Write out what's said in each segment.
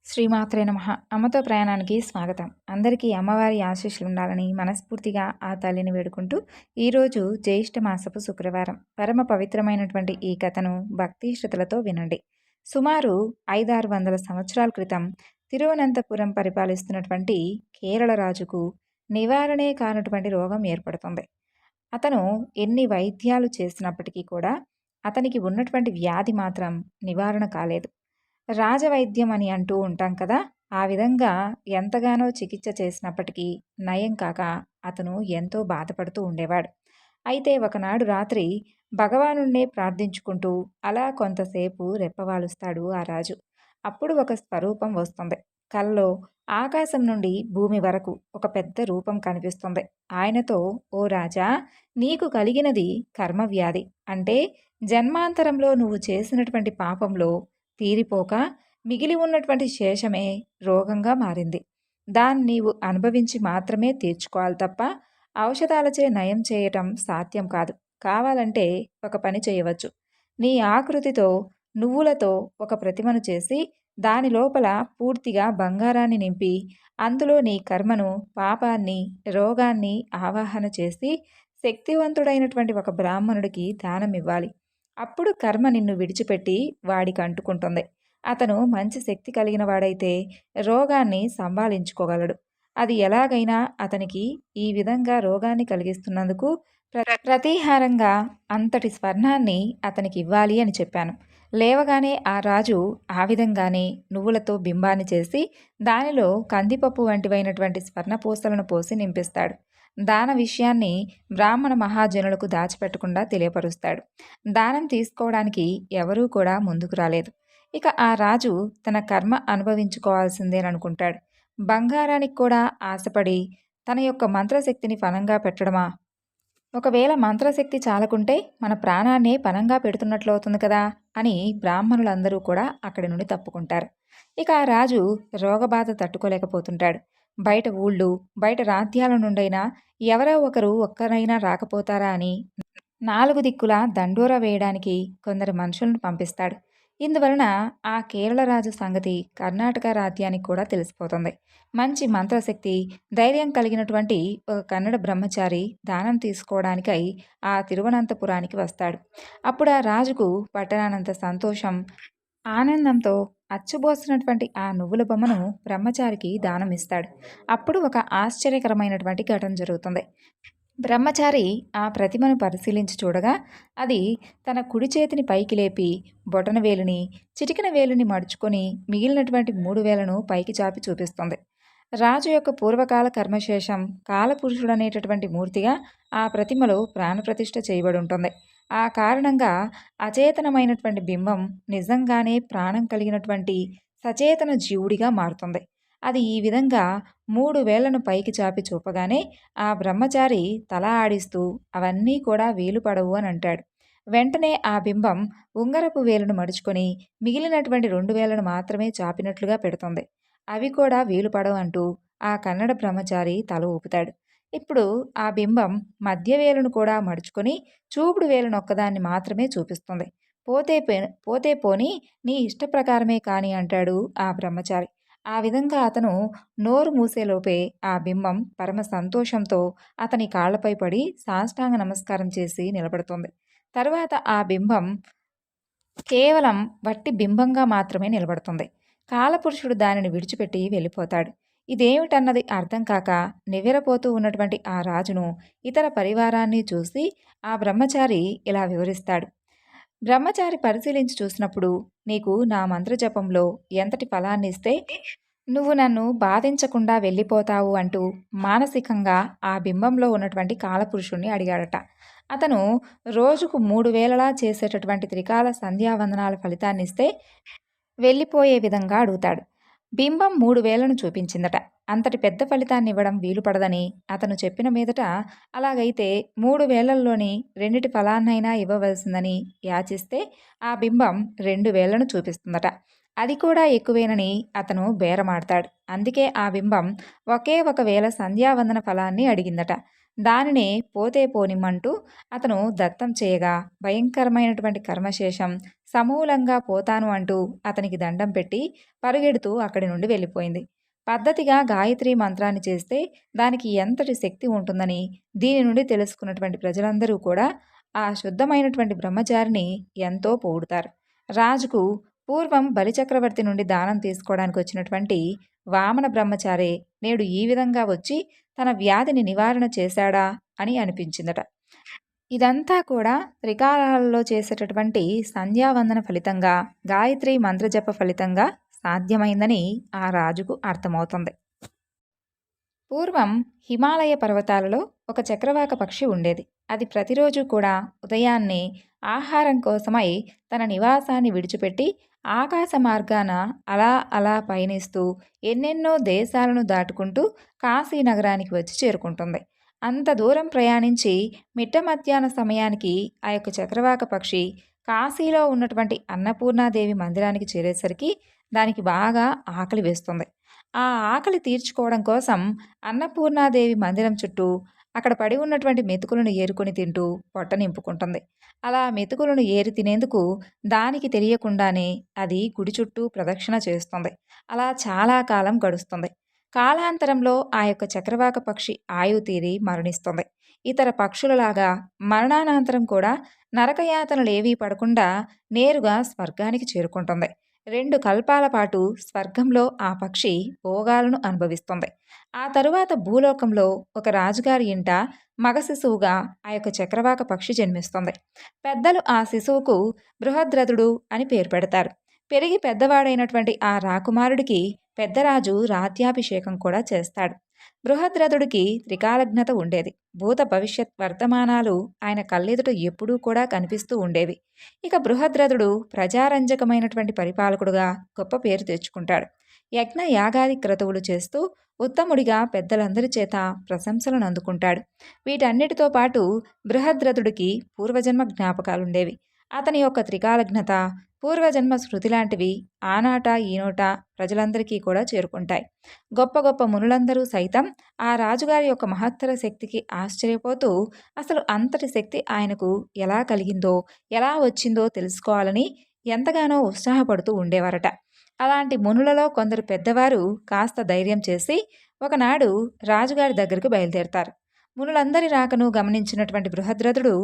శ్రీమాత్రే నమః. అమ్మతో ప్రయాణానికి స్వాగతం. అందరికీ అమ్మవారి ఆశీస్సులు ఉండాలని మనస్ఫూర్తిగా ఆ తల్లిని వేడుకుంటూ ఈరోజు జ్యేష్ఠ మాసపు శుక్రవారం పరమ పవిత్రమైనటువంటి ఈ కథను భక్తి శ్రద్ధలతో వినండి. సుమారు 500-600 సంవత్సరాల క్రితం తిరువనంతపురం పరిపాలిస్తున్నటువంటి కేరళ రాజుకు నివారణే కానటువంటి రోగం ఏర్పడుతుంది. అతను ఎన్ని వైద్యాలు చేసినప్పటికీ కూడా అతనికి ఉన్నటువంటి వ్యాధి మాత్రం నివారణ కాలేదు. రాజవైద్యం అని అంటూ ఉంటాం కదా! ఆ విధంగా ఎంతగానో చికిత్స చేసినప్పటికీ నయం కాక అతను ఎంతో బాధపడుతూ ఉండేవాడు. అయితే ఒకనాడు రాత్రి భగవానుడినే ప్రార్థించుకుంటూ అలా కొంతసేపు రెప్పవాలుస్తాడు ఆ రాజు. అప్పుడు ఒక స్వరూపం వస్తుంది. కలలో ఆకాశం నుండి భూమి వరకు ఒక పెద్ద రూపం కనిపిస్తుంది. ఆయనతో, "ఓ రాజా! నీకు కలిగినది కర్మవ్యాధి. అంటే జన్మాంతరంలో నువ్వు చేసినటువంటి పాపంలో తీరిపోక మిగిలి ఉన్నటువంటి శేషమే రోగంగా మారింది. దాన్ని నీవు అనుభవించి మాత్రమే తీర్చుకోవాలి తప్ప ఔషధాలచే నయం చేయటం సాధ్యం కాదు. కావాలంటే ఒక పని చేయవచ్చు. నీ ఆకృతితో నువ్వులతో ఒక ప్రతిమను చేసి దాని లోపల పూర్తిగా బంగారాన్ని నింపి అందులో నీ కర్మను, పాపాన్ని, రోగాన్ని ఆవాహన చేసి శక్తివంతుడైనటువంటి ఒక బ్రాహ్మణుడికి దానం ఇవ్వాలి. అప్పుడు కర్మ నిన్ను విడిచిపెట్టి వాడికి అంటుకుంటుంది. అతను మంచి శక్తి కలిగిన వాడైతే రోగాన్ని సంభాళించుకోగలడు. అది ఎలాగైనా అతనికి ఈ విధంగా రోగాన్ని కలిగిస్తున్నందుకు ప్రతీహారంగా అంతటి స్వర్ణాన్ని అతనికి ఇవ్వాలి అని చెప్పాను. లేవగానే ఆ రాజు ఆ విధంగానే నువ్వులతో బింబాన్ని చేసి దానిలో కందిపప్పు వంటివైనటువంటి స్వర్ణపూసలను పోసి నింపిస్తాడు. దాన విషయాన్ని బ్రాహ్మణ మహాజనులకు దాచిపెట్టకుండా తెలియపరుస్తాడు. దానం తీసుకోవడానికి ఎవరూ కూడా ముందుకు రాలేదు. ఇక ఆ రాజు తన కర్మ అనుభవించుకోవాల్సిందేననుకుంటాడు. బంగారానికి కూడా ఆశపడి తన యొక్క మంత్రశక్తిని పణంగా పెట్టడమా? ఒకవేళ మంత్రశక్తి చాలకుంటే మన ప్రాణాన్నే పణంగా పెడుతున్నట్లు అవుతుంది కదా అని బ్రాహ్మణులందరూ కూడా అక్కడి నుండి తప్పుకుంటారు. ఇక ఆ రాజు రోగబాధ తట్టుకోలేకపోతుంటాడు. బయట ఊళ్ళు, బయట రాజ్యాల నుండైనా ఎవరో ఒకరు ఒక్కరైనా రాకపోతారా అని 4 దిక్కులా దండోరా వేయడానికి కొందరు మనుషులను పంపిస్తాడు. ఇందువలన ఆ కేరళ రాజు సంగతి కర్ణాటక రాజ్యానికి కూడా తెలిసిపోతుంది. మంచి మంత్రశక్తి, ధైర్యం కలిగినటువంటి ఒక కన్నడ బ్రహ్మచారి దానం తీసుకోవడానికై ఆ తిరువనంతపురానికి వస్తాడు. అప్పుడు ఆ రాజుకు పట్టరానంత సంతోషం, ఆనందంతో అచ్చుబోసినటువంటి ఆ నువ్వుల బొమ్మను బ్రహ్మచారికి దానం ఇస్తాడు. అప్పుడు ఒక ఆశ్చర్యకరమైనటువంటి ఘటన జరుగుతుంది. బ్రహ్మచారి ఆ ప్రతిమను పరిశీలించి చూడగా అది తన కుడి చేతిని పైకి లేపి బొటన వేలుని, చిటికెన వేలుని మడుచుకొని మిగిలినటువంటి 3 వేలను పైకి చాపి చూపిస్తుంది. రాజు యొక్క పూర్వకాల కర్మశేషం కాలపురుషుడనేటటువంటి మూర్తిగా ఆ ప్రతిమలో ప్రాణప్రతిష్ఠ చేయబడి ఉంటుంది. ఆ కారణంగా అచేతనమైనటువంటి బింబం నిజంగానే ప్రాణం కలిగినటువంటి సచేతన జీవుడిగా మారుతుంది. అది ఈ విధంగా 3 వేళ్లను పైకి చాపి చూపగానే ఆ బ్రహ్మచారి తల ఆడిస్తూ అవన్నీ కూడా వేలు పడవు అని అంటాడు. వెంటనే ఆ బింబం ఉంగరపు వేలును మడుచుకొని మిగిలినటువంటి 2 వేలను మాత్రమే చాపినట్లుగా పెడుతుంది. అవి కూడా వేలు పడవు అంటూ ఆ కన్నడ బ్రహ్మచారి తల ఊపుతాడు. ఇప్పుడు ఆ బింబం మధ్య వేలును కూడా మడుచుకొని చూపుడు వేలును ఒక్కదాన్ని మాత్రమే చూపిస్తుంది. పోతే పోని నీ ఇష్ట ప్రకారమే కాని అంటాడు ఆ బ్రహ్మచారి. ఆ విధంగా అతను నోరు మూసేలోపే ఆ బింబం పరమ సంతోషంతో అతని కాళ్లపై పడి సాష్టాంగ నమస్కారం చేసి నిలబడుతుంది. తరువాత ఆ బింబం కేవలం వట్టి బింబంగా మాత్రమే నిలబడుతుంది. కాలపురుషుడు దానిని విడిచిపెట్టి వెళ్ళిపోతాడు. ఇదేమిటన్నది అర్థం కాక నివ్వెరపోతూ ఉన్నటువంటి ఆ రాజును, ఇతర పరివారాన్ని చూసి ఆ బ్రహ్మచారి ఇలా వివరిస్తాడు. బ్రహ్మచారి పరిశీలించి చూసినప్పుడు, నీకు నా మంత్రజపంలో ఎంతటి ఫలాన్ని ఇస్తే నువ్వు నన్ను బాధించకుండా వెళ్ళిపోతావు అంటూ మానసికంగా ఆ బింబంలో ఉన్నటువంటి కాలపురుషుణ్ణి అడిగాడట. అతను రోజుకు 3 వేళలా చేసేటటువంటి త్రికాల సంధ్యావందనాల ఫలితాన్నిస్తే వెళ్ళిపోయే విధంగా అడుగుతాడు. బింబం 3 వేలను చూపించిందట. అంతటి పెద్ద ఫలితాన్ని ఇవ్వడం వీలు పడదని అతను చెప్పిన మీదట అలాగైతే 3 వేలల్లోని 2 ఫలాన్నైనా ఇవ్వవలసిందని యాచిస్తే ఆ బింబం 2 వేలను చూపిస్తుందట. అది కూడా ఎక్కువేనని అతను బేరమాడతాడు. అందుకే ఆ బింబం ఒకే ఒక వేల సంధ్యావందన ఫలాన్ని అడిగిందట. దానినే పోతే పోనిమ్మంటూ అతను దత్తం చేయగా భయంకరమైనటువంటి కర్మశేషం సమూలంగా పోతాను అంటూ అతనికి దండం పెట్టి పరుగెడుతూ అక్కడి నుండి వెళ్ళిపోయింది. పద్ధతిగా గాయత్రి మంత్రాన్ని చేస్తే దానికి ఎంతటి శక్తి ఉంటుందని దీని నుండి తెలుసుకున్నటువంటి ప్రజలందరూ కూడా ఆ శుద్ధమైనటువంటి బ్రహ్మచారిని ఎంతో పొగుడుతారు. రాజుకు పూర్వం బలిచక్రవర్తి నుండి దానం తీసుకోవడానికి వచ్చినటువంటి వామన బ్రహ్మచారే నేడు ఈ విధంగా వచ్చి తన వ్యాధిని నివారణ చేశాడా అని అనిపించిందట. ఇదంతా కూడా త్రికాలాలలో చేసేటటువంటి సంధ్యావందన ఫలితంగా, గాయత్రి మంత్రజప ఫలితంగా సాధ్యమైందని ఆ రాజుకు అర్థమవుతుంది. పూర్వం హిమాలయ పర్వతాలలో ఒక చక్రవాక పక్షి ఉండేది. అది ప్రతిరోజు కూడా ఉదయాన్నే ఆహారం కోసమై తన నివాసాన్ని విడిచిపెట్టి ఆకాశ మార్గాన అలా అలా పయనిస్తూ ఎన్నెన్నో దేశాలను దాటుకుంటూ కాశీ నగరానికి వచ్చి చేరుకుంటుంది. అంత దూరం ప్రయాణించి మిట్ట మధ్యాహ్న సమయానికి ఆ యొక్క చక్రవాక పక్షి కాశీలో ఉన్నటువంటి అన్నపూర్ణాదేవి మందిరానికి చేరేసరికి దానికి బాగా ఆకలి వేస్తుంది. ఆ ఆకలి తీర్చుకోవడం కోసం అన్నపూర్ణాదేవి మందిరం చుట్టూ అక్కడ పడి ఉన్నటువంటి మెతుకులను ఏరుకొని తింటూ పొట్ట నింపుకుంటుంది. అలా మెతుకులను ఏరి తినేందుకు దానికి తెలియకుండానే అది గుడి చుట్టూ ప్రదక్షిణ చేస్తుంది. అలా చాలా కాలం గడుస్తుంది. కాలాంతరంలో ఆ యొక్క చక్రవాక పక్షి ఆయువు తీరి మరణిస్తుంది. ఇతర పక్షులలాగా మరణానంతరం కూడా నరకయాతనలేవీ పడకుండా నేరుగా స్వర్గానికి చేరుకుంటుంది. 2 కల్పాల పాటు స్వర్గంలో ఆ పక్షి భోగాలను అనుభవిస్తుంది. ఆ తరువాత భూలోకంలో ఒక రాజుగారి ఇంట మగ శిశువుగా ఆ యొక్క చక్రవాక పక్షి జన్మిస్తుంది. పెద్దలు ఆ శిశువుకు బృహద్రథుడు అని పేరు పెడతారు. పెరిగి పెద్దవాడైనటువంటి ఆ రాకుమారుడికి పెద్దరాజు రాజ్యాభిషేకం కూడా చేస్తాడు. బృహద్రథుడికి త్రికాలజ్ఞత ఉండేది. భూత భవిష్యత్ వర్తమానాలు ఆయన కళ్ళెదుట ఎప్పుడూ కూడా కనిపిస్తూ ఉండేవి. ఇక బృహద్రథుడు ప్రజారంజకమైనటువంటి పరిపాలకుడుగా గొప్ప పేరు తెచ్చుకుంటాడు. యజ్ఞ యాగాది క్రతువులు చేస్తూ ఉత్తముడిగా పెద్దలందరి చేత ప్రశంసలను అందుకుంటాడు. వీటన్నిటితో పాటు బృహద్రథుడికి పూర్వజన్మ జ్ఞాపకాలుండేవి. అతని యొక్క త్రికాలజ్ఞత, పూర్వజన్మ శృతి లాంటివి ఆనాట ఈనోట ప్రజలందరికీ కూడా చేరుకుంటాయి. గొప్ప గొప్ప మునులందరూ సైతం ఆ రాజుగారి యొక్క మహత్తర శక్తికి ఆశ్చర్యపోతూ అసలు అంతటి శక్తి ఆయనకు ఎలా కలిగిందో, ఎలా వచ్చిందో తెలుసుకోవాలని ఎంతగానో ఉత్సాహపడుతూ ఉండేవారట. అలాంటి మునులలో కొందరు పెద్దవారు కాస్త ధైర్యం చేసి ఒకనాడు రాజుగారి దగ్గరకు బయలుదేరతారు. మునులందరి రాకను గమనించినటువంటి బృహద్రథుడు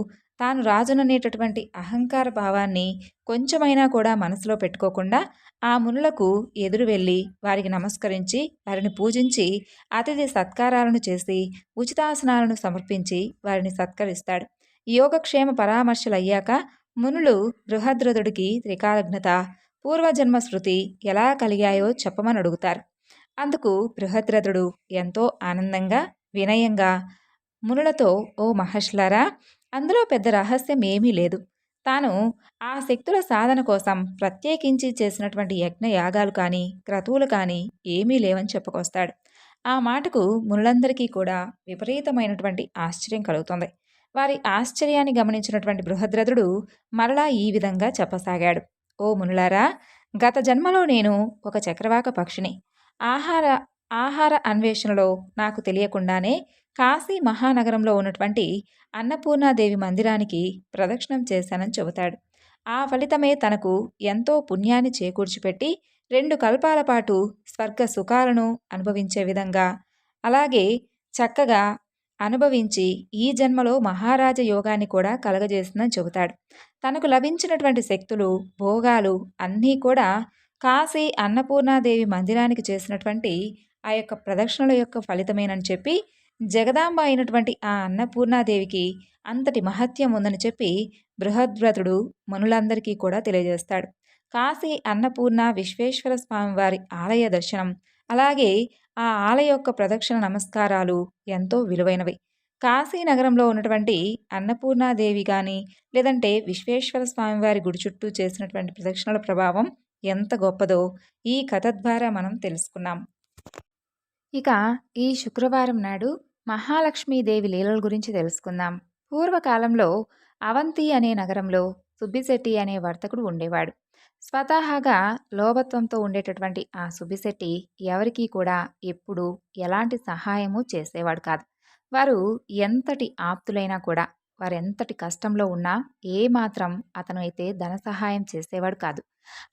తాను రాజుననేటటువంటి అహంకార భావాన్ని కొంచెమైనా కూడా మనసులో పెట్టుకోకుండా ఆ మునులకు ఎదురు వెళ్ళి వారికి నమస్కరించి వారిని పూజించి అతిథి సత్కారాలను చేసి ఉచితాసనాలను సమర్పించి వారిని సత్కరిస్తాడు. యోగక్షేమ పరామర్శలు అయ్యాక మునులు బృహద్రథుడికి త్రికాలజ్ఞత, పూర్వజన్మ శృతి ఎలా కలిగాయో చెప్పమని అడుగుతారు. అందుకు బృహద్రథుడు ఎంతో ఆనందంగా వినయంగా మునులతో, ఓ మహర్షులారా, అందులో పెద్ద రహస్యం ఏమీ లేదు. తాను ఆ శక్తుల సాధన కోసం ప్రత్యేకించి చేసినటువంటి యజ్ఞ యాగాలు కానీ క్రతువులు కానీ ఏమీ లేవని చెప్పుకొస్తాడు. ఆ మాటకు మునులందరికీ కూడా విపరీతమైనటువంటి ఆశ్చర్యం కలుగుతుంది. వారి ఆశ్చర్యాన్ని గమనించినటువంటి బృహద్రథుడు మరలా ఈ విధంగా చెప్పసాగాడు. ఓ మునులారా, గత జన్మలో నేను ఒక చక్రవాక పక్షిని. ఆహార ఆహార అన్వేషణలో నాకు తెలియకుండానే కాశీ మహానగరంలో ఉన్నటువంటి అన్నపూర్ణాదేవి మందిరానికి ప్రదక్షిణం చేశానని చెబుతాడు. ఆ ఫలితమే తనకు ఎంతో పుణ్యాన్ని చేకూర్చిపెట్టి 2 కల్పాల పాటు స్వర్గ సుఖాలను అనుభవించే విధంగా, అలాగే చక్కగా అనుభవించి ఈ జన్మలో మహారాజ యోగాన్ని కూడా కలగజేసిందని చెబుతాడు. తనకు లభించినటువంటి శక్తులు, భోగాలు అన్నీ కూడా కాశీ అన్నపూర్ణాదేవి మందిరానికి చేసినటువంటి ఆ యొక్క ప్రదక్షిణల యొక్క ఫలితమేనని చెప్పి జగదాంబ అయినటువంటి ఆ అన్నపూర్ణాదేవికి అంతటి మహత్యం ఉందని చెప్పి బృహద్రథుడు మనులందరికీ కూడా తెలియజేస్తాడు. కాశీ అన్నపూర్ణ విశ్వేశ్వర స్వామి వారి ఆలయ దర్శనం, అలాగే ఆ ఆలయ యొక్క ప్రదక్షిణ నమస్కారాలు ఎంతో విలువైనవి. కాశీ నగరంలో ఉన్నటువంటి అన్నపూర్ణాదేవి కానీ లేదంటే విశ్వేశ్వర స్వామి వారి గుడి చుట్టూ చేసినటువంటి ప్రదక్షిణల ప్రభావం ఎంత గొప్పదో ఈ కథ ద్వారా మనం తెలుసుకున్నాం. ఇక ఈ శుక్రవారం నాడు మహాలక్ష్మీదేవి లీలల గురించి తెలుసుకుందాం. పూర్వకాలంలో అవంతి అనే నగరంలో సుబ్బిశెట్టి అనే వర్తకుడు ఉండేవాడు. స్వతహాగా లోభత్వంతో ఉండేటటువంటి ఆ సుబ్బిశెట్టి ఎవరికీ కూడా ఎప్పుడూ ఎలాంటి సహాయము చేసేవాడు కాదు. వారు ఎంతటి ఆప్తులైనా కూడా, వారెంతటి కష్టంలో ఉన్నా ఏమాత్రం అతను అయితే ధన సహాయం చేసేవాడు కాదు.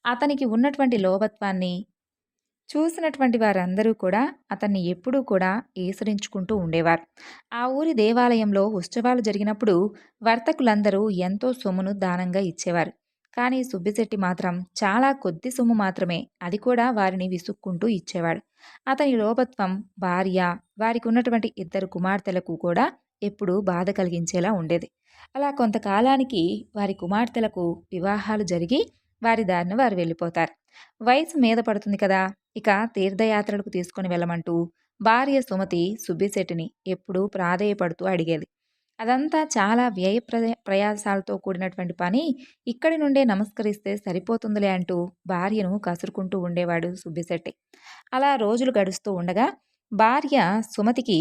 అతనికి ఉన్నటువంటి లోభత్వాన్ని చూసినటువంటి వారందరూ కూడా అతన్ని ఎప్పుడూ కూడా ఈసరించుకుంటూ ఉండేవారు. ఆ ఊరి దేవాలయంలో ఉత్సవాలు జరిగినప్పుడు వర్తకులందరూ ఎంతో సొమ్మును దానంగా ఇచ్చేవారు. కానీ సుబ్బిశెట్టి మాత్రం చాలా కొద్ది సొమ్ము మాత్రమే, అది కూడా వారిని విసుక్కుంటూ ఇచ్చేవాడు. అతని లోభత్వం భార్య, వారికి ఉన్నటువంటి ఇద్దరు కుమార్తెలకు కూడా ఎప్పుడూ బాధ కలిగించేలా ఉండేది. అలా కొంతకాలానికి వారి కుమార్తెలకు వివాహాలు జరిగి వారి దారిన వారు వెళ్ళిపోతారు. వయసు మీద పడుతుంది కదా! ఇక తీర్థయాత్రలకు తీసుకొని వెళ్ళమంటూ భార్య సుమతి సుబ్బిశెట్టిని ఎప్పుడూ ప్రాధేయపడుతూ అడిగేది. అదంతా చాలా ప్రయాసాలతో కూడినటువంటి పని. ఇక్కడి నుండే నమస్కరిస్తే సరిపోతుందిలే అంటూ భార్యను కసురుకుంటూ ఉండేవాడు సుబ్బిశెట్టి. అలా రోజులు గడుస్తూ ఉండగా భార్య సుమతికి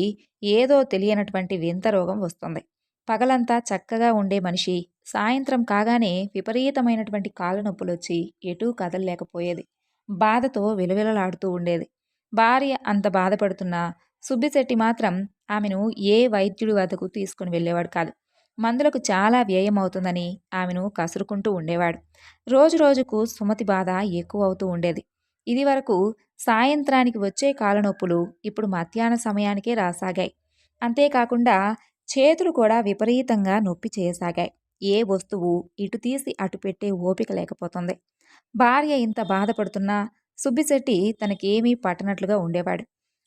ఏదో తెలియనటువంటి వింత రోగం వస్తుంది. పగలంతా చక్కగా ఉండే మనిషి సాయంత్రం కాగానే విపరీతమైనటువంటి కాళ్ళ నొప్పులొచ్చి ఎటూ కదలలేకపోయేది. బాధతో విలవిలలాడుతూ ఉండేది. భార్య అంత బాధపడుతున్నా సుబ్బిశెట్టి మాత్రం ఆమెను ఏ వైద్యుడి వద్దకు తీసుకుని వెళ్ళేవాడు కాదు. మందులకు చాలా వ్యయం అవుతుందని ఆమెను కసురుకుంటూ ఉండేవాడు. రోజు రోజుకు సుమతి బాధ ఎక్కువ అవుతూ ఉండేది. ఇది వరకు సాయంత్రానికి వచ్చే కాళ్ళనొప్పులు ఇప్పుడు మధ్యాహ్న సమయానికే రాసాగాయి. అంతేకాకుండా చేతులు కూడా విపరీతంగా నొప్పి చేయసాగాయి. ఏ వస్తువు ఇటు తీసి అటు పెట్టే ఓపిక లేకపోతుంది. భార్య ఇంత బాధపడుతున్నా సుబ్బిశెట్టి తనకేమీ పట్టనట్లుగా ఉండేవాడు.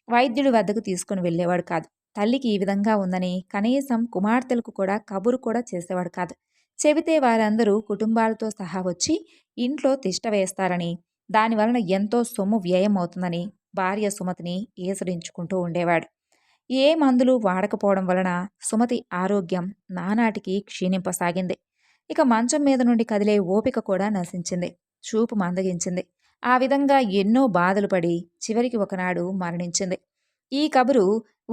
వైద్యుడి వద్దకు తీసుకుని వెళ్ళేవాడు కాదు. తల్లికి ఈ విధంగా ఉందని కనీసం కుమార్తెలకు కూడా కబురు కూడా చేసేవాడు కాదు. చెబితే వారందరూ కుటుంబాలతో సహా వచ్చి ఇంట్లో తిష్ట వేస్తారని, దానివలన ఎంతో సొమ్ము వ్యయం అవుతుందని భార్య సుమతిని ఈసడించుకుంటూ ఉండేవాడు. ఏ మందులు వాడకపోవడం వలన సుమతి ఆరోగ్యం నానాటికి క్షీణింపసాగింది. ఇక మంచం మీద నుండి కదిలే ఓపిక కూడా నశించింది. చూపు మందగించింది. ఆ విధంగా ఎన్నో బాధలు పడి చివరికి ఒకనాడు మరణించింది. ఈ కబురు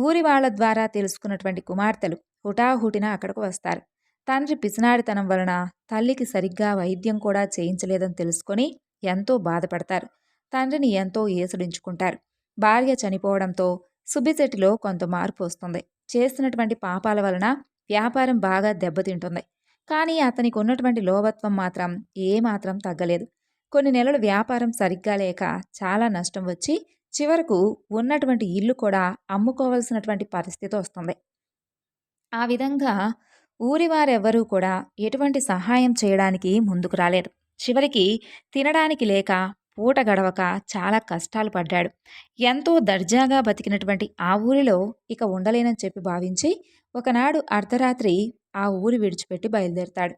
ఊరి వాళ్ల ద్వారా తెలుసుకున్నటువంటి కుమార్తెలు హుటాహుటిన అక్కడకు వస్తారు. తండ్రి పిసినాడితనం వలన తల్లికి సరిగ్గా వైద్యం కూడా చేయించలేదని తెలుసుకొని ఎంతో బాధపడతారు. తండ్రిని ఎంతో ఏసడించుకుంటారు. భార్య చనిపోవడంతో సుబ్బిశెట్టిలో కొంత మార్పు వస్తుంది. చేసినటువంటి పాపాల వలన వ్యాపారం బాగా దెబ్బతింటుంది. కానీ అతనికి ఉన్నటువంటి లోభత్వం మాత్రం ఏమాత్రం తగ్గలేదు. కొన్ని నెలలు వ్యాపారం సరిగ్గా లేక చాలా నష్టం వచ్చి చివరకు ఉన్నటువంటి ఇల్లు కూడా అమ్ముకోవలసినటువంటి పరిస్థితి వస్తుంది. ఆ విధంగా ఊరి వారెవ్వరూ కూడా ఎటువంటి సహాయం చేయడానికి ముందుకు రాలేదు. చివరికి తినడానికి లేక పూట గడవక చాలా కష్టాలు పడ్డాడు. ఎంతో దర్జాగా బతికినటువంటి ఆ ఊరిలో ఇక ఉండలేనని చెప్పి భావించి ఒకనాడు అర్ధరాత్రి ఆ ఊరు విడిచిపెట్టి బయలుదేరతాడు.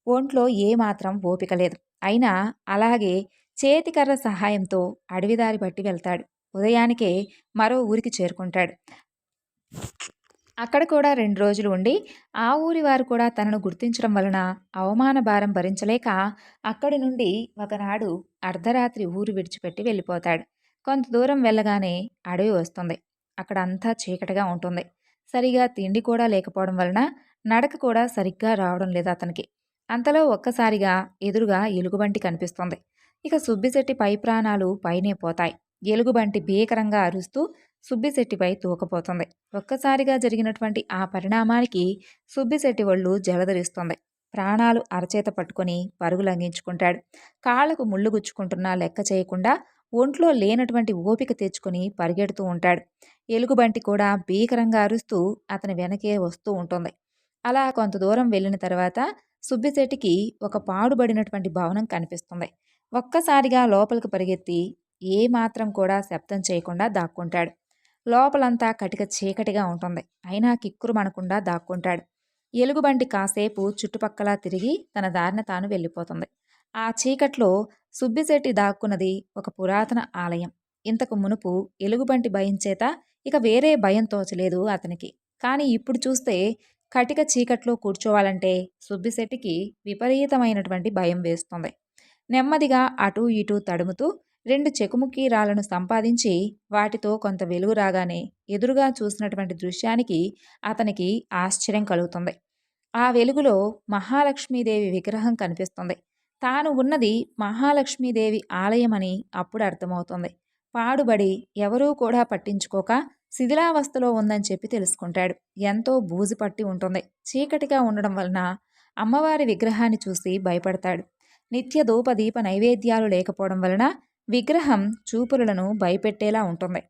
ఒంట్లో ఏమాత్రం ఓపిక లేదు. అయినా అలాగే చేతికర్ర సహాయంతో అడవిదారి బట్టి వెళ్తాడు. ఉదయానికే మరో ఊరికి చేరుకుంటాడు. అక్కడ కూడా 2 రోజులు ఉండి ఆ ఊరి వారు కూడా తనను గుర్తించడం వలన అవమాన భారం భరించలేక అక్కడి నుండి ఒకనాడు అర్ధరాత్రి ఊరు విడిచిపెట్టి వెళ్ళిపోతాడు. కొంత దూరం వెళ్ళగానే అడవి వస్తుంది. అక్కడ అంతా చీకటిగా ఉంటుంది. సరిగా తిండి కూడా లేకపోవడం వలన నడక కూడా సరిగ్గా రావడం లేదు అతనికి. అంతలో ఒక్కసారిగా ఎదురుగా ఎలుగుబంటి కనిపిస్తుంది. ఇక సుబ్బిశెట్టి పై ప్రాణాలు పైనే పోతాయి. ఎలుగుబంటి భీకరంగా అరుస్తూ సుబ్బిశెట్టిపై తూకపోతుంది. ఒక్కసారిగా జరిగినటువంటి ఆ పరిణామానికి సుబ్బిశెట్టి ఒళ్ళు జలధరిస్తుంది. ప్రాణాలు అరచేత పట్టుకొని పరుగులంఘించుకుంటాడు. కాళ్లకు ముళ్ళు గుచ్చుకుంటున్నా లెక్క చేయకుండా ఒంట్లో లేనటువంటి ఓపిక తెచ్చుకొని పరిగెడుతూ ఉంటాడు. ఎలుగుబంటి కూడా భీకరంగా అరుస్తూ అతని వెనకే వస్తూ ఉంటుంది. అలా కొంత దూరం వెళ్ళిన తర్వాత సుబ్బిశెట్టికి ఒక పాడుబడినటువంటి భవనం కనిపిస్తుంది. ఒక్కసారిగా లోపలికి పరిగెత్తి ఏమాత్రం కూడా శబ్దం చేయకుండా దాక్కుంటాడు. లోపలంతా కటిక చీకటిగా ఉంటుంది. అయినా కిక్కురుమనకుండా దాక్కుంటాడు. ఎలుగుబంటి కాసేపు చుట్టుపక్కల తిరిగి తన దారిన తాను వెళ్ళిపోతుంది. ఆ చీకట్లో సుబ్బిశెట్టి దాక్కున్నది ఒక పురాతన ఆలయం. ఇంతకు మునుపు ఎలుగుబంటి భయం చేత ఇక వేరే భయం తోచలేదు అతనికి. కానీ ఇప్పుడు చూస్తే కటిక చీకట్లో కూర్చోవాలంటే సుబ్బిశెట్టికి విపరీతమైనటువంటి భయం వేస్తుంది. నెమ్మదిగా అటూ ఇటూ తడుముతూ 2 చెకుముకి రాళ్లను సంపాదించి వాటితో కొంత వెలుగు రాగానే ఎదురుగా చూసినటువంటి దృశ్యానికి అతనికి ఆశ్చర్యం కలుగుతుంది. ఆ వెలుగులో మహాలక్ష్మీదేవి విగ్రహం కనిపిస్తుంది. తాను ఉన్నది మహాలక్ష్మీదేవి ఆలయమని అప్పుడు అర్థమవుతుంది. పాడుబడి ఎవరూ కూడా పట్టించుకోక శిథిలావస్థలో ఉందని చెప్పి తెలుసుకుంటాడు. ఎంతో బూజు పట్టి ఉంటుంది. చీకటిగా ఉండడం వలన అమ్మవారి విగ్రహాన్ని చూసి భయపడతాడు. నిత్య ధూప దీప నైవేద్యాలు లేకపోవడం వలన విగ్రహం చూపులను భయపెట్టేలా ఉంటుంది.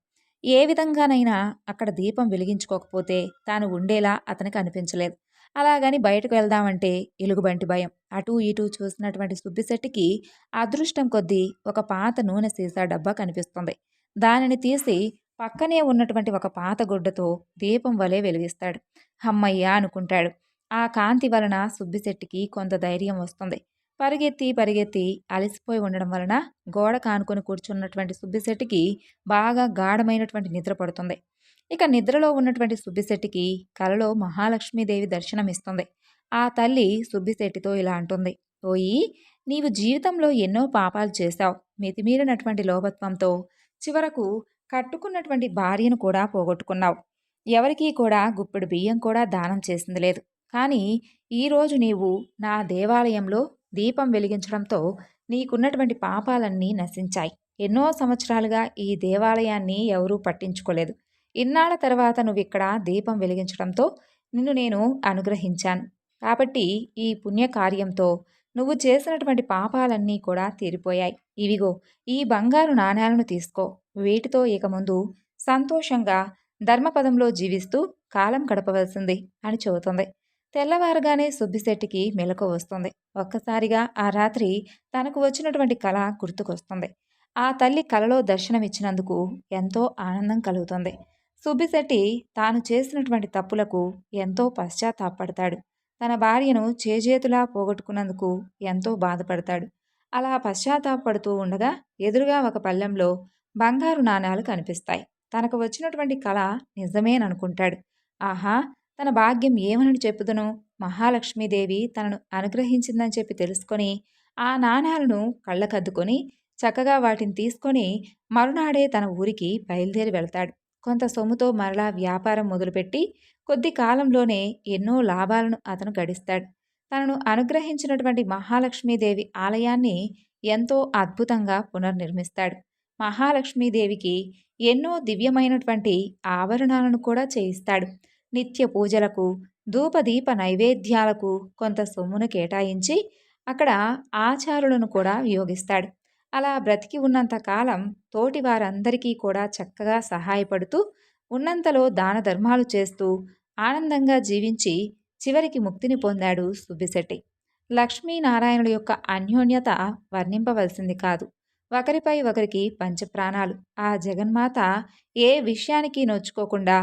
ఏ విధంగానైనా అక్కడ దీపం వెలిగించుకోకపోతే తాను ఉండేలా అతనికి అనిపించలేదు. అలాగని బయటకు వెళ్దామంటే ఎలుగుబంటి భయం. అటూ ఇటూ చూసినటువంటి సుబ్బిశెట్టికి అదృష్టం కొద్దీ ఒక పాత నూనె సీసా డబ్బా కనిపిస్తుంది. దానిని తీసి పక్కనే ఉన్నటువంటి ఒక పాత గుడ్డతో దీపం వలె వెలిగిస్తాడు. హమ్మయ్య అనుకుంటాడు. ఆ కాంతి వలన సుబ్బిశెట్టికి కొంత ధైర్యం వస్తుంది. పరిగెత్తి పరిగెత్తి అలసిపోయి ఉండడం వలన గోడ కానుకొని కూర్చున్నటువంటి సుబ్బిశెట్టికి బాగా గాఢమైనటువంటి నిద్ర పడుతుంది. ఇక నిద్రలో ఉన్నటువంటి సుబ్బిశెట్టికి కలలో మహాలక్ష్మీదేవి దర్శనమిస్తుంది. ఆ తల్లి సుబ్బిశెట్టితో ఇలా అంటుంది. ఓయి, నీవు జీవితంలో ఎన్నో పాపాలు చేశావు. మితిమీరినటువంటి లోభత్వంతో చివరకు కట్టుకున్నటువంటి భార్యను కూడా పోగొట్టుకున్నావు. ఎవరికీ కూడా గుప్పెడు బియ్యం కూడా దానం చేసింది లేదు. కానీ ఈరోజు నీవు నా దేవాలయంలో దీపం వెలిగించడంతో నీకున్నటువంటి పాపాలన్నీ నశించాయి. ఎన్నో సంవత్సరాలుగా ఈ దేవాలయాన్ని ఎవరూ పట్టించుకోలేదు. ఇన్నాళ్ల తర్వాత నువ్విక్కడ దీపం వెలిగించడంతో నిన్ను నేను అనుగ్రహించాను. కాబట్టి ఈ పుణ్యకార్యంతో నువ్వు చేసినటువంటి పాపాలన్నీ కూడా తీరిపోయాయి. ఇవిగో ఈ బంగారు నాణేలను తీసుకో. వీటితో ఇక ముందు సంతోషంగా ధర్మపదంలో జీవిస్తూ కాలం గడపవలసింది అని చెబుతుంది. తెల్లవారుగానే సుబ్బిశెట్టికి మెలకువ వస్తుంది. ఒక్కసారిగా ఆ రాత్రి తనకు వచ్చినటువంటి కల గుర్తుకొస్తుంది. ఆ తల్లి కలలో దర్శనమిచ్చినందుకు ఎంతో ఆనందం కలుగుతుంది. సుబ్బిశెట్టి తాను చేసినటువంటి తప్పులకు ఎంతో పశ్చాత్తాపడతాడు. తన భార్యను చేజేతులా పోగొట్టుకున్నందుకు ఎంతో బాధపడతాడు. అలా పశ్చాత్తాపడుతూ ఉండగా ఎదురుగా ఒక పళ్ళెంలో బంగారు నాణాలు కనిపిస్తాయి. తనకు వచ్చినటువంటి కల నిజమేననుకుంటాడు. ఆహా, తన భాగ్యం ఏమని చెప్పుదును? మహాలక్ష్మీదేవి తనను అనుగ్రహించిందని చెప్పి తెలుసుకొని ఆ నాణాలను కళ్ళకద్దుకొని చక్కగా వాటిని తీసుకొని మరునాడే తన ఊరికి బయలుదేరి వెళ్తాడు. కొంత సొమ్ముతో మరలా వ్యాపారం మొదలుపెట్టి కొద్ది కాలంలోనే ఎన్నో లాభాలను అతను గడిస్తాడు. తనను అనుగ్రహించినటువంటి మహాలక్ష్మీదేవి ఆలయాన్ని ఎంతో అద్భుతంగా పునర్నిర్మిస్తాడు. మహాలక్ష్మీదేవికి ఎన్నో దివ్యమైనటువంటి ఆభరణాలను కూడా చేయిస్తాడు. నిత్య పూజలకు, ధూపదీప నైవేద్యాలకు కొంత సొమ్మును కేటాయించి అక్కడ ఆచారులను కూడా వియోగిస్తాడు. అలా బ్రతికి ఉన్నంత కాలం తోటి వారందరికీ కూడా చక్కగా సహాయపడుతూ ఉన్నంతలో దాన ధర్మాలు చేస్తూ ఆనందంగా జీవించి చివరికి ముక్తిని పొందాడు సుబ్బిశెట్టి. లక్ష్మీనారాయణుల యొక్క అన్యోన్యత వర్ణింపవలసింది కాదు. ఒకరిపై ఒకరికి పంచప్రాణాలు. ఆ జగన్మాత ఏ విషయానికి నొచ్చుకోకుండా,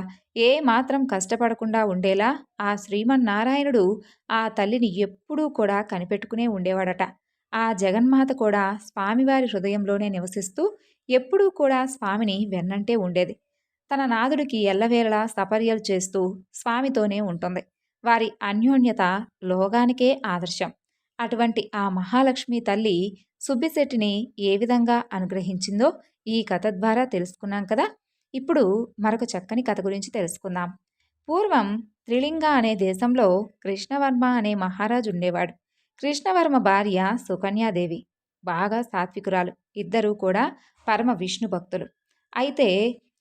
ఏ మాత్రం కష్టపడకుండా ఉండేలా ఆ శ్రీమన్నారాయణుడు ఆ తల్లిని ఎప్పుడూ కూడా కనిపెట్టుకునే ఉండేవాడట. ఆ జగన్మాత కూడా స్వామివారి హృదయంలోనే నివసిస్తూ ఎప్పుడూ కూడా స్వామిని వెన్నంటే ఉండేది. తన నాథుడికి ఎల్లవేళలా సపర్యలు చేస్తూ స్వామితోనే ఉంటుంది. వారి అన్యోన్యత లోగానికే ఆదర్శం. అటువంటి ఆ మహాలక్ష్మి తల్లి సుబ్బిశెట్టిని ఏ విధంగా అనుగ్రహించిందో ఈ కథ ద్వారా తెలుసుకున్నాం కదా. ఇప్పుడు మరొక చక్కని కథ గురించి తెలుసుకుందాం. పూర్వం త్రిలింగ అనే దేశంలో కృష్ణవర్మ అనే మహారాజు ఉండేవాడు. కృష్ణవర్మ భార్య సుకన్యాదేవి బాగా సాత్వికురాలు. ఇద్దరూ కూడా పరమ విష్ణు భక్తులు. అయితే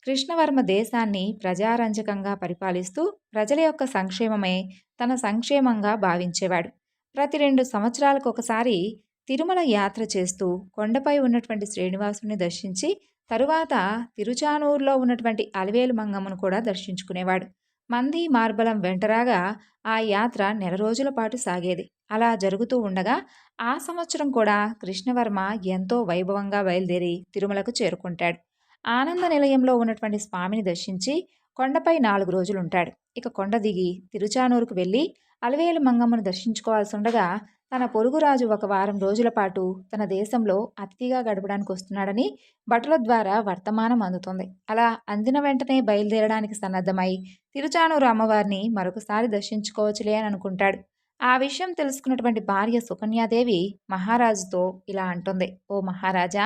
కృష్ణవర్మ దేశాన్ని ప్రజారంజకంగా పరిపాలిస్తూ ప్రజల యొక్క సంక్షేమమే తన సంక్షేమంగా భావించేవాడు. ప్రతి 2 సంవత్సరాలకు ఒకసారి తిరుమల యాత్ర చేస్తూ కొండపై ఉన్నటువంటి శ్రీనివాసుని దర్శించి తరువాత తిరుచానూరులో ఉన్నటువంటి అలివేలు మంగమ్మను కూడా దర్శించుకునేవాడు. మంది మార్బలం వెంటరాగా ఆ యాత్ర 1 రోజుల పాటు సాగేది. అలా జరుగుతూ ఉండగా ఆ సంవత్సరం కూడా కృష్ణవర్మ ఎంతో వైభవంగా బయలుదేరి తిరుమలకు చేరుకుంటాడు. ఆనంద నిలయంలో ఉన్నటువంటి స్వామిని దర్శించి కొండపై 4 రోజులుంటాడు. ఇక కొండ దిగి తిరుచానూరుకు వెళ్ళి అలివేలు మంగమ్మను దర్శించుకోవాల్సి ఉండగా తన పొరుగురాజు 1 వారం రోజుల పాటు తన దేశంలో అతిథిగా గడపడానికి వస్తున్నాడని భటుల ద్వారా వర్తమానం అందుతుంది. అలా అందిన వెంటనే బయలుదేరడానికి సన్నద్ధమై తిరుచానూరు అమ్మవారిని మరొకసారి దర్శించుకోవచ్చులే అని అనుకుంటాడు. ఆ విషయం తెలుసుకున్నటువంటి భార్య సుకన్యాదేవి మహారాజుతో ఇలా అంటుంది. ఓ మహారాజా,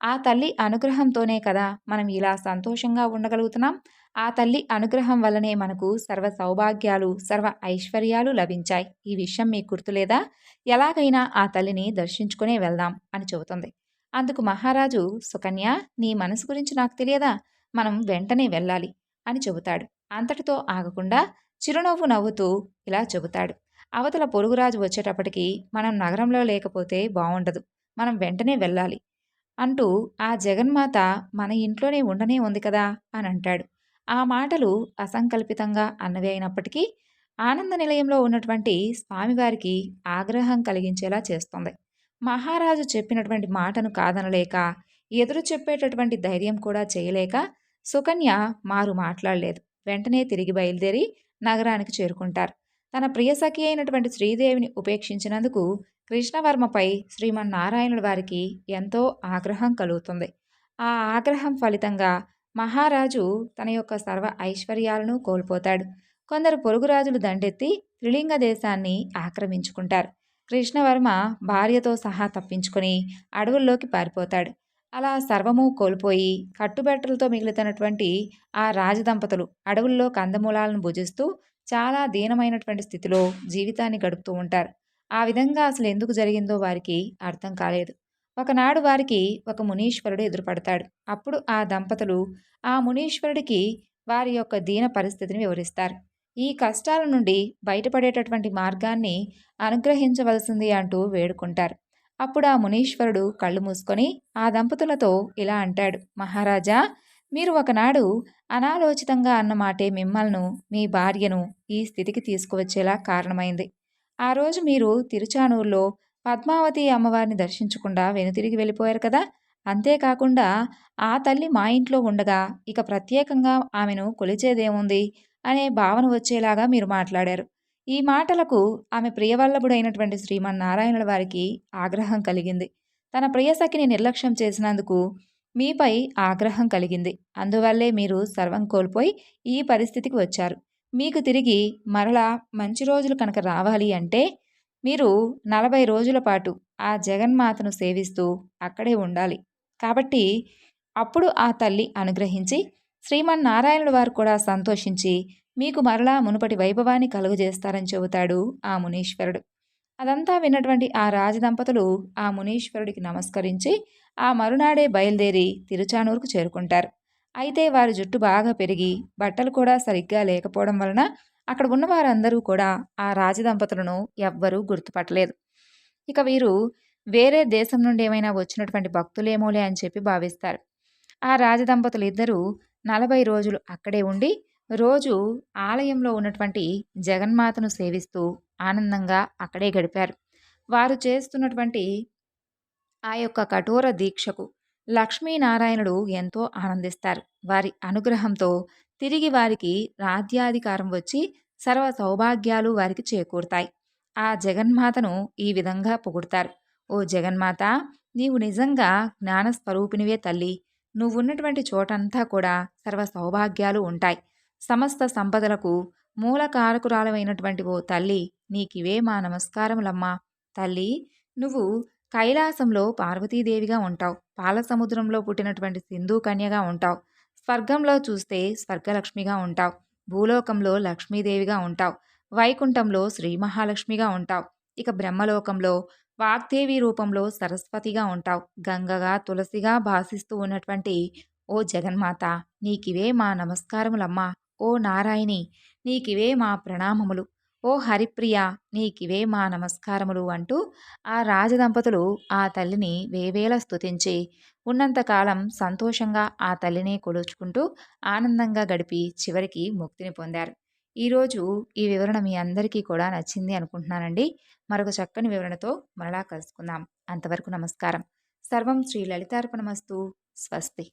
ఆ తల్లి అనుగ్రహంతోనే కదా మనం ఇలా సంతోషంగా ఉండగలుగుతున్నాం. ఆ తల్లి అనుగ్రహం వల్లనే మనకు సర్వ సౌభాగ్యాలు, సర్వ ఐశ్వర్యాలు లభించాయి. ఈ విషయం మీకు గుర్తులేదా? ఎలాగైనా ఆ తల్లిని దర్శించుకునే వెళ్దాం అని చెబుతుంది. అందుకు మహారాజు, సుకన్య, నీ మనసు గురించి నాకు తెలియదా? మనం వెంటనే వెళ్ళాలి. అని చెబుతాడు. అంతటితో ఆగకుండా చిరునవ్వు నవ్వుతూ ఇలా చెబుతాడు. అవతల పొరుగురాజు వచ్చేటప్పటికి మనం నగరంలో లేకపోతే బావుండదు. మనం వెంటనే వెళ్ళాలి అంటూ ఆ జగన్మాత మన ఇంట్లోనే ఉండనే ఉంది కదా అని అంటాడు. ఆ మాటలు అసంకల్పితంగా అన్నవి అయినప్పటికీ ఆనంద నిలయంలో ఉన్నటువంటి స్వామివారికి ఆగ్రహం కలిగించేలా చేస్తుంది. మహారాజు చెప్పినటువంటి మాటను కాదనలేక, ఎదురు చెప్పేటటువంటి ధైర్యం కూడా చేయలేక సుకన్య మారు మాట్లాడలేదు. వెంటనే తిరిగి బయలుదేరి నగరానికి చేరుకుంటారు. తన ప్రియసఖి అయినటువంటి శ్రీదేవిని ఉపేక్షించినందుకు కృష్ణవర్మపై శ్రీమన్నారాయణుడి వారికి ఎంతో ఆగ్రహం కలుగుతుంది. ఆ ఆగ్రహం ఫలితంగా మహారాజు తన యొక్క సర్వ ఐశ్వర్యాలను కోల్పోతాడు. కొందరు పొరుగురాజులు దండెత్తి త్రిలింగ దేశాన్ని ఆక్రమించుకుంటారు. కృష్ణవర్మ భార్యతో సహా తప్పించుకొని అడవుల్లోకి పారిపోతాడు. అలా సర్వము కోల్పోయి కట్టుబెట్టలతో మిగులుతున్నటువంటి ఆ రాజదంపతులు అడవుల్లో కందమూలాలను భుజిస్తూ చాలా దీనమైనటువంటి స్థితిలో జీవితాన్ని గడుపుతూ ఉంటారు. ఆ విధంగా అసలు ఎందుకు జరిగిందో వారికి అర్థం కాలేదు. ఒకనాడు వారికి ఒక మునీశ్వరుడు ఎదురుపడతాడు. అప్పుడు ఆ దంపతులు ఆ మునీశ్వరుడికి వారి యొక్క దీన పరిస్థితిని వివరిస్తారు. ఈ కష్టాల నుండి బయటపడేటటువంటి మార్గాన్ని అనుగ్రహించవలసింది అంటూ వేడుకుంటారు. అప్పుడు ఆ మునీశ్వరుడు కళ్ళు మూసుకొని ఆ దంపతులతో ఇలా అంటాడు. మహారాజా, మీరు ఒకనాడు అనాలోచితంగా అన్న మాటే మిమ్మల్ని, మీ భార్యను ఈ స్థితికి తీసుకువచ్చేలా కారణమైంది. ఆ రోజు మీరు తిరుచానూరులో పద్మావతి అమ్మవారిని దర్శించకుండా వెనుతిరిగి వెళ్ళిపోయారు కదా. అంతేకాకుండా ఆ తల్లి మా ఇంట్లో ఉండగా ఇక ప్రత్యేకంగా ఆమెను కొలిచేదేముంది అనే భావన వచ్చేలాగా మీరు మాట్లాడారు. ఈ మాటలకు ఆమె ప్రియవల్లభుడైనటువంటి శ్రీమన్నారాయణుల వారికి ఆగ్రహం కలిగింది. తన ప్రియసఖిని నిర్లక్ష్యం చేసినందుకు మీపై ఆగ్రహం కలిగింది. అందువల్లే మీరు సర్వం కోల్పోయి ఈ పరిస్థితికి వచ్చారు. మీకు తిరిగి మరలా మంచి రోజులు కనుక రావాలి అంటే మీరు 40 రోజుల పాటు ఆ జగన్మాతను సేవిస్తూ అక్కడే ఉండాలి. కాబట్టి అప్పుడు ఆ తల్లి అనుగ్రహించి శ్రీమన్నారాయణుల వారు కూడా సంతోషించి మీకు మరలా మునుపటి వైభవాన్ని కలుగజేస్తారని చెబుతాడు ఆ మునీశ్వరుడు. అదంతా విన్నటువంటి ఆ రాజదంపతులు ఆ మునీశ్వరుడికి నమస్కరించి ఆ మరునాడే బయలుదేరి తిరుచానూరుకు చేరుకుంటారు. అయితే వారి జుట్టు బాగా పెరిగి బట్టలు కూడా సరిగ్గా లేకపోవడం వలన అక్కడ ఉన్న వారందరూ కూడా ఆ రాజదంపతులను ఎవ్వరూ గుర్తుపట్టలేదు. ఇక వీరు వేరే దేశం నుండి ఏమైనా వచ్చినటువంటి భక్తులేమోలే అని చెప్పి భావిస్తారు. ఆ రాజదంపతులు ఇద్దరూ 40 రోజులు అక్కడే ఉండి రోజు ఆలయంలో ఉన్నటువంటి జగన్మాతను సేవిస్తూ ఆనందంగా అక్కడే గడిపారు. వారు చేస్తున్నటువంటి ఆ యొక్క కఠోర దీక్షకు లక్ష్మీనారాయణుడు ఎంతో ఆనందిస్తారు. వారి అనుగ్రహంతో తిరిగి వారికి రాజ్యాధికారం వచ్చి సర్వ సౌభాగ్యాలు వారికి చేకూరుతాయి. ఆ జగన్మాతను ఈ విధంగా పొగుడుతారు. ఓ జగన్మాత, నీవు నిజంగా జ్ఞానస్వరూపినివే తల్లి. నువ్వున్నటువంటి చోటంతా కూడా సర్వ సౌభాగ్యాలు ఉంటాయి. సమస్త సంపదలకు మూలకారకురాలమైనటువంటి ఓ తల్లి, నీకివే మా నమస్కారములమ్మా. తల్లి, నువ్వు కైలాసంలో పార్వతీదేవిగా ఉంటావు. పాలసముద్రంలో పుట్టినటువంటి సింధు కన్యగా ఉంటావు. స్వర్గంలో చూస్తే స్వర్గలక్ష్మిగా ఉంటావు. భూలోకంలో లక్ష్మీదేవిగా ఉంటావు. వైకుంఠంలో శ్రీ మహాలక్ష్మిగా ఉంటావు. ఇక బ్రహ్మలోకంలో వాగ్దేవి రూపంలో సరస్వతిగా ఉంటావు. గంగగా తులసిగా భాసిస్తూ ఉన్నటువంటి ఓ జగన్మాత, నీకివే మా నమస్కారములమ్మా. ఓ నారాయణి, నీకివే మా ప్రణామములు. ఓ హరిప్రియ, నీకివే మా నమస్కారములు అంటూ ఆ రాజదంపతులు ఆ తల్లిని వేవేల స్తుతించి ఉన్నంతకాలం సంతోషంగా ఆ తల్లిని కొలుచుకుంటూ ఆనందంగా గడిపి చివరికి ముక్తిని పొందారు. ఈరోజు ఈ వివరణ మీ అందరికీ కూడా నచ్చింది అనుకుంటున్నానండి. మరొక చక్కని వివరణతో మరలా కలుసుకుందాం. అంతవరకు నమస్కారం. సర్వం శ్రీ లలితార్పణమస్తు. స్వస్తి.